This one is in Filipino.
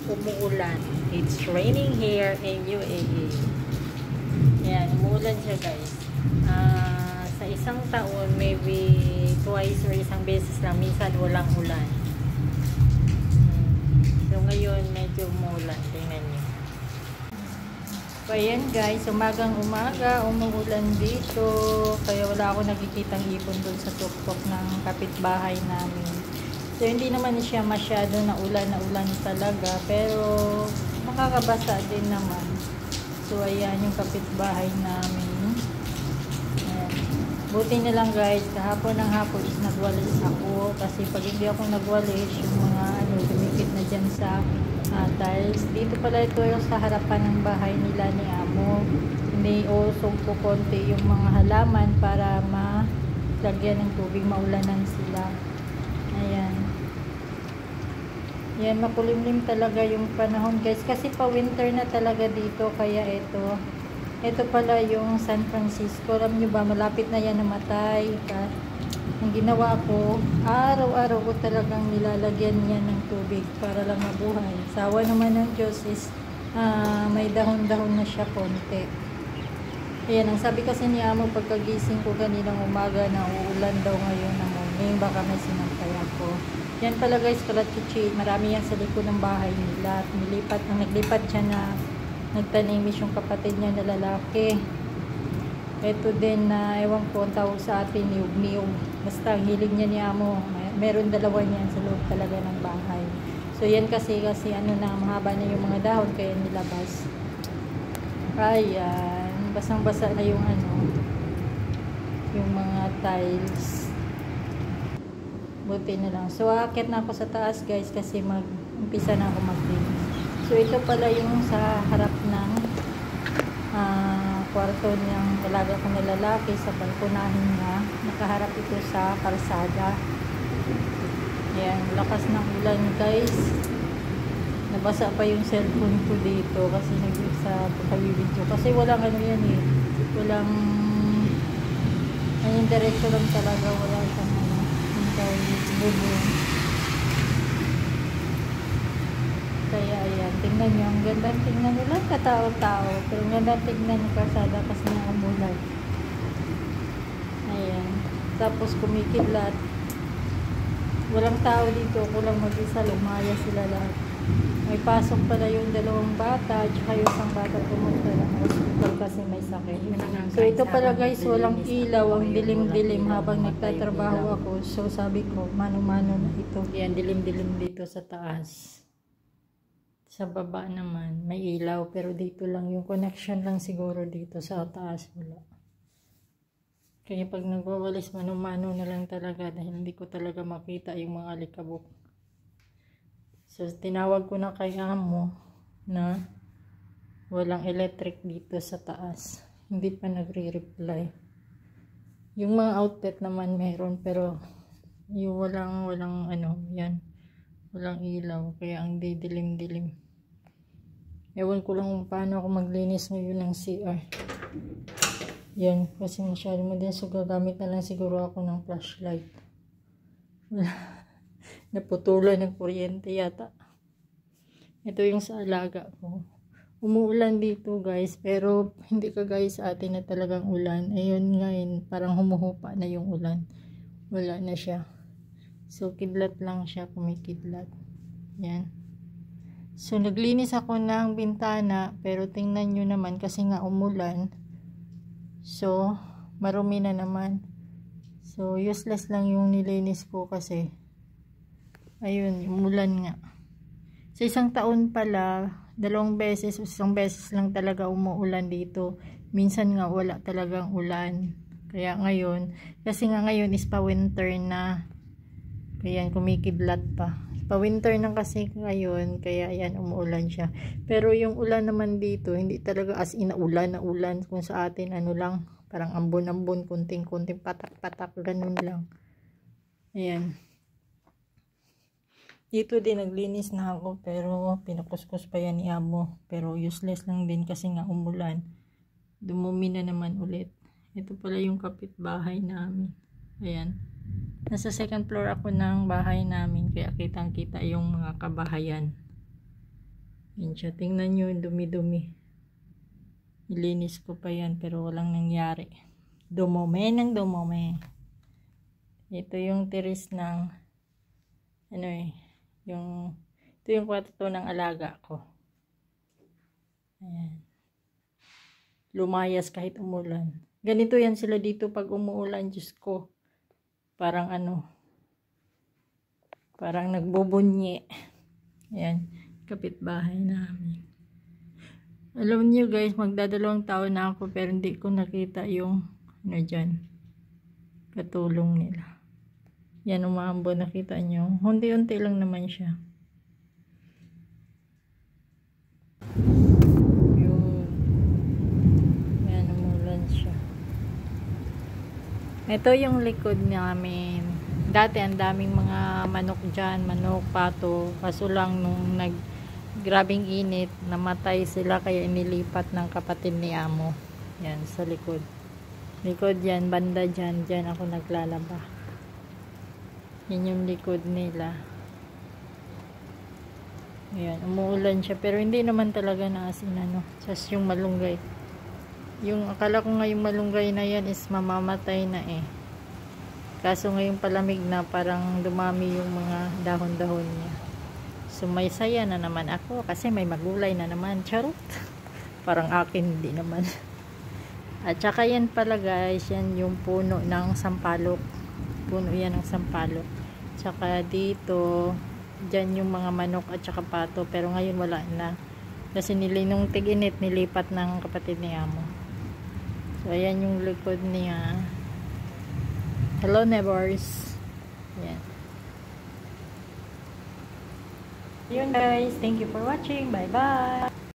Umuulan. It's raining here in UAE. Yan, umuulan siya guys. Sa isang taon, maybe twice or isang beses lang. Minsan walang ulan. So ngayon, medyo umuulan. Tingnan nyo. So ayan guys, umagang umaga, umuulan dito. Kaya wala ako nakikitang ipon dun sa tuktok ng kapitbahay namin. So hindi naman siya masyado na ulan talaga. Pero makakabasa din naman. So ayan yung kapitbahay namin. Ayan. Buti na lang guys, kahapon ng hapon is nagwalis ako. Kasi pag hindi ako nagwalis, yung mga dumikit na dyan sa tiles. Dito pala ito yung sa harapan ng bahay nila ni Amo. May usog po konti yung mga halaman para malagyan ng tubig, maulanan sila. Ayan. Yan, makulimlim talaga yung panahon guys. Kasi pa winter na talaga dito. Kaya ito pala yung San Francisco. Alam nyo ba, malapit na yan namatay. Ang ginawa ko, araw-araw ko talagang nilalagyan niya ng tubig para lang mabuhay. Sawa naman ng Diyos is may dahon-dahon na siya konti. Ayan, ang sabi kasi ni Amo pagkagising ko kaninang umaga na uulan daw ngayon ng morning. Baka may sinampay ako. Yan pala guys, kalachichi. Marami yan sa likod ng bahay nila. At naglipat siya na nagtanimis yung kapatid niya na lalaki. Ito din na ewan ko ang tawag sa atin, niyog-niyog. Basta ang hilig niya ni Amo. Meron dalawa niyan sa loob talaga ng bahay. So yan kasi ano na, mahaba na yung mga dahon kaya nilabas. Ayan. Basang-basa na yung yung mga tiles. Buti na lang. So aakyat na ako sa taas guys kasi mag-umpisa na ako mag-clean. So ito pala yung sa harap ng kwarto niyang alaga ko na lalaki sa balkonahin niya. Nakaharap ito sa kalsada. Ayan, lakas ng ulan guys. Nabasa pa yung cellphone ko dito kasi sa pagka-video. Kasi walang yan eh. Walang ayun, diretso lang talaga. Wala siyang bubong. Kaya ayan, tingnan nyo, ang ganda tingnan nyo lang katao-tao, pero ang ganda tingnan yung kalsada kasi nga umulan. Ayan, tapos kumikidlat, walang tao dito, kulang mag-isa, lumaya sila lahat. May pasok pala yung dalawang bata, at saka yung isang bata pumunta ng hospital kasi may sakit. So ito pala guys, walang ilaw, ang dilim-dilim habang nagtatrabaho ako. So sabi ko, mano-mano na ito. Yan, dilim-dilim dito sa taas. Sa baba naman, may ilaw, pero dito lang yung connection lang siguro dito sa taas, wala. Kaya pag nagwawalis, mano-mano na lang talaga dahil hindi ko talaga makita yung mga alikabok. So, tinawag ko na kay Amo na walang electric dito sa taas. Hindi pa nagre-reply. Yung mga outlet naman meron, pero yung walang yan. Walang ilaw, kaya ang didilim-dilim. Ewan ko lang kung paano ako maglinis ngayon ng CR. Yan, kasi masyado madilim. So gagamit na lang siguro ako ng flashlight. Naputulan ng kuryente yata. Ito yung sa alaga ko. Umuulan dito guys, pero hindi kagaya sa atin na talagang ulan. Ayun ngayon, parang humuhupa na yung ulan. Wala na siya. So kidlat lang siya, kumikidlat. Yan. So naglinis ako ng bintana, pero tingnan nyo naman kasi nga umulan. So marumi na naman. So useless lang yung nilinis ko kasi ayun, umulan nga. Sa isang taon pala, 2 beses, isang beses lang talaga umuulan dito. Minsan nga wala talagang ulan. Kaya ngayon, kasi nga ngayon is pa winter na. Kaya kumikidlat pa. Pa winter na kasi ngayon, kaya ayan, umuulan siya. Pero yung ulan naman dito, hindi talaga as in na ulan. Kung sa atin, ano lang, parang ambon-ambon, kunting-kunting patak-patak, ganun lang. Ayan. Dito din naglinis na ako, pero pinakuskus pa yan ni Amo. Pero useless lang din kasi nga umulan. Dumumi na naman ulit. Ito pala yung kapitbahay namin. Ayan. Nasa second floor ako ng bahay namin, kaya kitang kita yung mga kabahayan. Yan siya, tingnan nyo yung dumi-dumi. Nilinis ko pa yan pero walang nangyari. Dumome ng dumome. Ito yung tiris ng ano ito yung kwarto ng alaga ko. Ayan. Lumayas kahit umulan. Ganito yan sila dito pag umuulan, Diyos ko. Parang parang nagbubunyi. Ayan, kapitbahay namin. Alam niyo guys, magdadalawang taon na ako pero hindi ko nakita yung dyan, katulong nila. Yan, umaambon, nakita nyo. Unti-unti lang naman siya. Yun. Yan, umulan siya. Ito yung likod namin. Dati ang daming mga manok dyan, manok, pato. Kaso lang nung grabing init, namatay sila kaya inilipat ng kapatid ni Amo. Yan, sa likod. Likod yan, banda dyan. Dyan ako naglalaba. Yan yung likod nila. Ayan, umuulan siya. Pero hindi naman talaga na as in just yung malunggay. Yung akala ko nga yung malunggay na yan is mamamatay na eh. Kaso ngayong palamig na parang dumami yung mga dahon-dahon niya. So may saya na naman ako kasi may magulay na naman. Charot. Parang akin hindi naman. At saka yan pala guys, yan yung puno ng sampalok. Puno yan ng sampalok. Tsaka dito, dyan yung mga manok at saka pato. Pero ngayon wala na. Kasi nung tig-init, nilipat ng kapatid ni Amo. So ayan yung likod niya. Hello neighbors. Yan. Yun guys, thank you for watching. Bye bye.